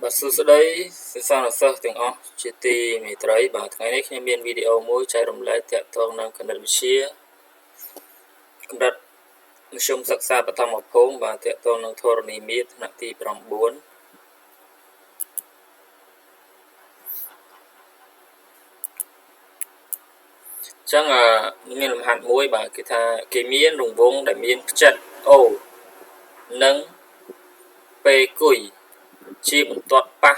បាទសួស្តីសិស្សានុសិស្សទាំងអស់ជាទីមេត្រីបាទថ្ងៃនេះខ្ញុំមានវីដេអូមួយចែករំលែកទាក់ទងនឹងគណិតវិទ្យាកម្រិតមធ្យមសិក្សាបឋមភូមិបាទទាក់ទងនឹងធរណីមាត្រថ្នាក់ទី9ចឹងមានលំហាត់មួយបាទគេថាគេមានរង្វង់ដែលមានផ្ចិត O និងពេលគុយជាបន្ទាត់ប៉ះ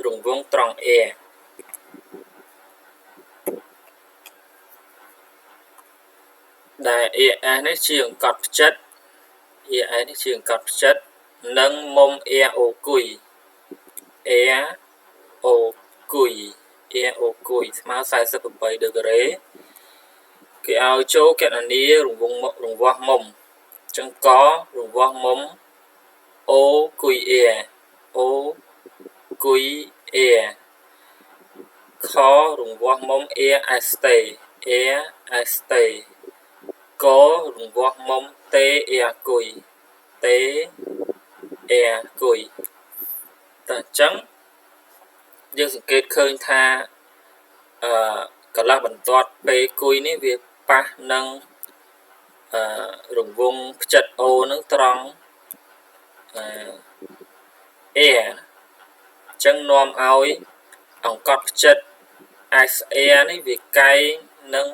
រង្វង់ត្រង់ A ដែល AS នេះជាអង្កត់ផ្ចិត AS នេះជាអង្កត់ផ្ចិតនិងមុំ AO គុយ AO គុយ AO គុយស្មើ48ដឺក្រេគេឲ្យចូលគណនារង្វាស់មុំអញ្ចឹងករង្វាស់មុំ O គុយ A O គុយ A ខរង្វាស់មុំ AS តេ AS តេករង្វាស់មុំ T A គុយ T A គុយតែអញ្ចឹងយើងសង្កេតឃើញថាកន្លះបន្ទាត់ពេលគុយនេះវាប៉ះនឹងរង្វង់ផ្ចិត O នឹងត្រង់A អញ្ចឹងនាំឲ្យអង្កត់ផ្ចិត SA នេះវាកែងនឹង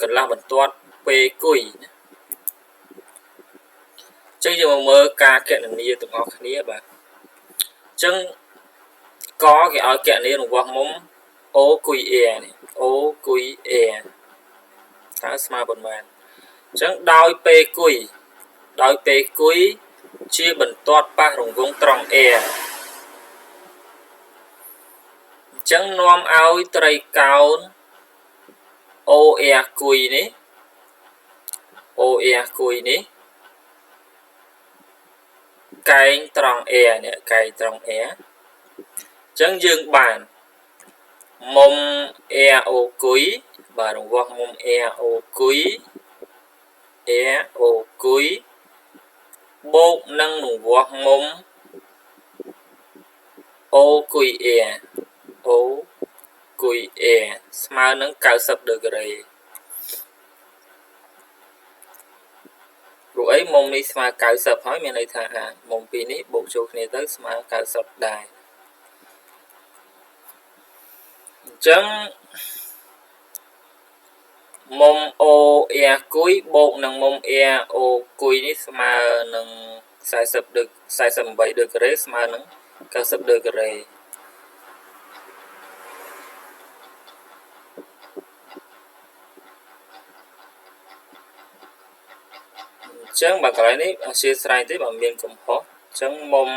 កន្លះបន្ទាត់ពេលគុយអញ្ចឹងយើងមកមើលការគណនាទាំងអស់គ្នាបាទអញ្ចឹងកគេឲ្យគណនារង្វាស់មុំ O គុយ A នេះ O គុយ A តើស្មើប៉ុន្មានអញ្ចឹងដោយពេលគុយជាបន្ទាត់ប៉ះរង្វង់ត្រង់ A អញ្ចឹងនាំឲ្យត្រីកោណ OA គុយនេះកែងត្រង់ A នេះកែងត្រង់ A អញ្ចឹងយើងបានមុំ AO គុយបាទរង្វាស់មុំ AO គុយបូកនឹងរង្វាស់មុំ O គុយ A ស្មើនឹង90ដឺក្រេព្រោះអីមុំនេះស្មើ90ហើយមានន័យថាមុំពីរនេះបូកចូលគ្នាទៅស្មើ90ដែរអញ្ចឹងមុំ OA គុយបូកនឹងមុំ AO គុយនេះស្មើនឹង48ដឺក្រេស្មើនឹង90ដឺក្រេអញ្ចឹងបើកន្លែងនេះអធិស្ឋានទេបើមានកំហុសអញ្ចឹងមុំ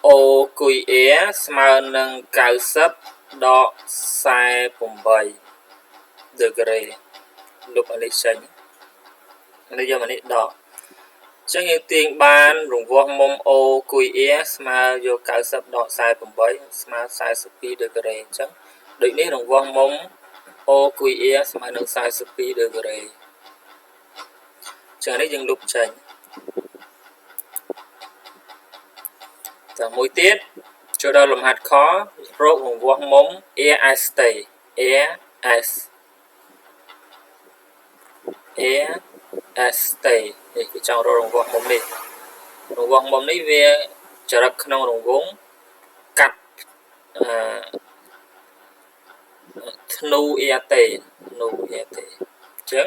O គុយ A ស្មើនឹង90ដក48ដឺក្រេលុបអានេះចេញនេះយកមកនេះដកអញ្ចឹងយើងទាញបានរង្វាស់មុំ O គុយ A ស្មើយក90ដក48ស្មើ42ដឺក្រេអញ្ចឹងដូចនេះរង្វាស់មុំ O គុយ A ស្មើនឹង42ដឺក្រេចឹងនេះយើងលុបចេញតែមួយទៀតចូលដល់លំហាត់ខរករង្វាស់មុំ AS តេ AS តេនេះគឺចង់រករង្វាស់មុំនេះវាចរិតក្នុងរង្វង់កាត់ធ្នូ A តេអញ្ចឹង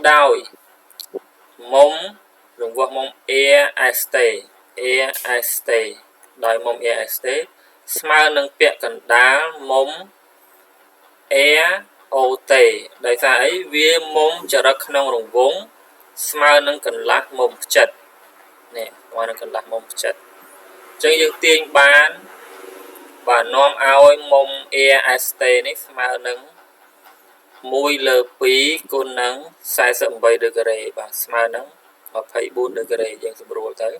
ដោយមុំរង្វាស់មុំ AS តេដោយមុំ AS តេស្មើនឹងពាក់កណ្ដាលមុំ AO តេដោយសារអីវាមុំចរិតក្នុងរង្វង់ស្មើនឹងកន្លះមុំផ្ចិតនេះស្មើនឹងកន្លះមុំផ្ចិតអញ្ចឹងយើងទាញបានបាទនាំឲ្យមុំ AS តេនេះស្មើនឹង1/2គុណនឹង48ដឺក្រេបាទស្មើនឹង24ដឺក្រេយើងសម្រួលទៅ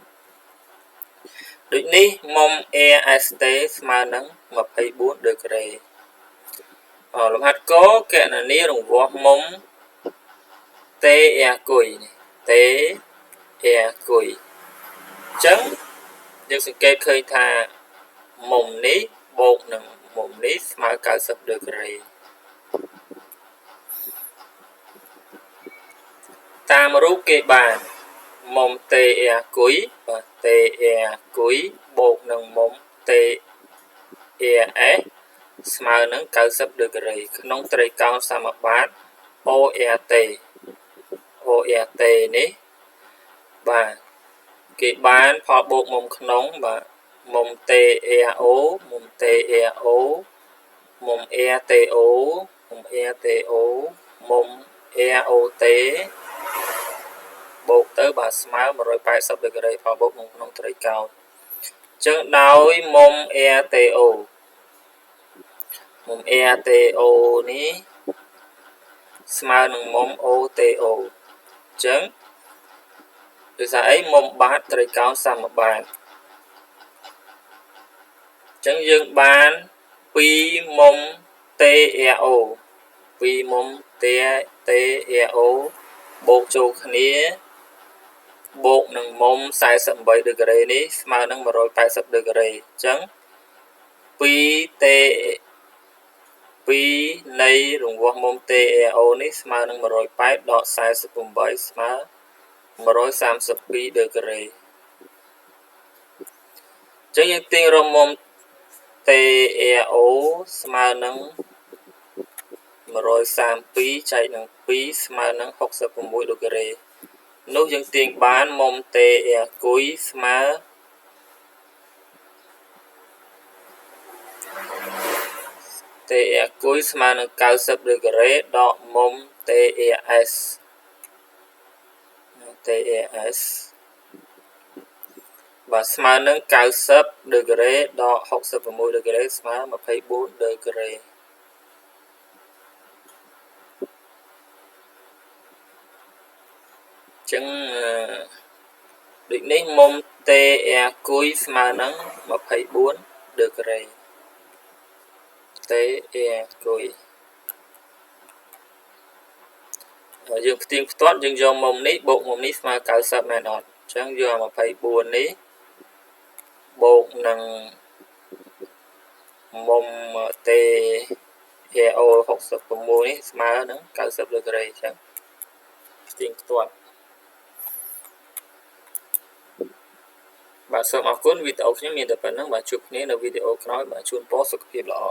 ដូចនេះមុំ AS តេស្មើនឹង24ដឺក្រេលំហាត់កគណនារង្វាស់មុំ T A គុយនេះ T A គុយខ ចឹងយើងសង្កេតឃើញថាមុំនេះបូកនឹងមុំនេះស្មើ90ដឺក្រេតាមរូបគេបានមុំ TR គុយបាទ TR គុយបូកនឹងមុំ TRS ស្មើនឹង90ដឺក្រេក្នុងត្រីកោណសមបាត ORT នេះបាទគេបានផលបូកមុំក្នុងបាទមុំ TRO មុំ TRO មុំ RTO មុំ RTO មុំ ROT បូកទៅបាទស្មើ180ដឺក្រេផលបូកមុំក្នុងត្រីកោណអញ្ចឹងដោយមុំ RTO មុំ RTO នេះស្មើនឹងមុំ OTO អញ្ចឹងដោយសារអីមុំបាតត្រីកោណសមបាតអញ្ចឹងយើងបាន2មុំ TRO 2មុំ TRO បូកចូលគ្នាបូកនឹងមុំ48ដឺក្រេនេះស្មើនឹង180ដឺក្រេអញ្ចឹង2នៃរង្វាស់មុំ TRO នេះស្មើនឹង180ដក48ស្មើ132ដឺក្រេអញ្ចឹងយើងទាញរកមុំ TRO ស្មើនឹង132ចែកនឹង2ស្មើនឹង66ដឺក្រេនោះយើងទាញបានមុំ TR គុយស្មើTR គុយស្មើនឹង90ដឺក្រេដកមុំ TRS បាទស្មើនឹង90ដឺក្រេដក66ដឺក្រេស្មើ24ដឺក្រេចឹងដូចនេះមុំ TR គុយស្មើនឹង24ដឺក្រេ TR គុយយើងផ្ទៀងផ្ទាត់យើងយកមុំនេះបូកមុំនេះស្មើ90មែនអត់អញ្ចឹងយក24នេះបូកនឹងមុំ TRO 66នេះស្មើនឹង90ដឺក្រេអញ្ចឹងផ្ទៀងផ្ទាត់បាទសូមអរគុណវីដេអូខ្ញុំមានតែប៉ុណ្្នឹងបាទជួបគ្នានៅវីដេអូក្រោយបាទជូនពរសុខភាពល្អ